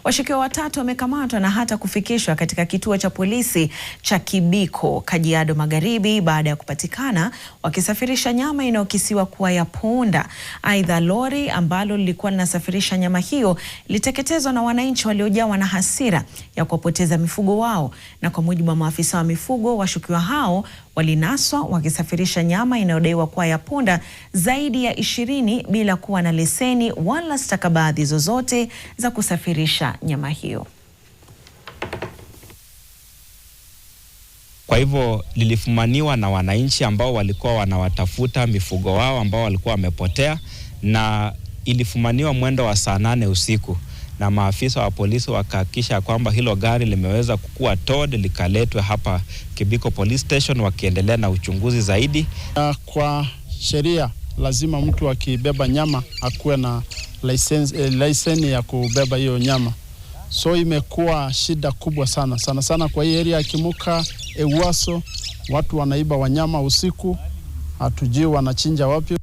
Washukiwa watatu wamekamatwa na hata kufikishwa katika kituo cha polisi cha Kibiko, Kajiado Magharibi baada ya kupatikana wakisafirisha nyama inayokisiwa kuwa ya punda. Aidha, lori ambalo lilikuwa linasafirisha nyama hiyo liliteketezwa na wananchi waliojawa na hasira ya kuwapoteza mifugo wao. Na kwa mujibu wa maafisa wa mifugo, washukiwa hao walinaswa wakisafirisha nyama inayodaiwa kuwa ya punda zaidi ya 20 bila kuwa na leseni wala stakabadhi zozote za kusafirisha nyama hiyo. Kwa hivyo lilifumaniwa na wananchi ambao walikuwa wanawatafuta mifugo wao ambao walikuwa wamepotea, na ilifumaniwa mwendo wa saa 8 usiku, na maafisa wa polisi wakahakikisha kwamba hilo gari limeweza kukua towed likaletwe hapa Kibiko Police Station wakiendelea na uchunguzi zaidi. Kwa sheria lazima mtu akibeba nyama akuwe na license ya kubeba hiyo nyama. So imekuwa shida kubwa sana kwa hii area ya Kimuka, Ewaso, watu wanaiba wanyama usiku, hatujui wanachinja wapi.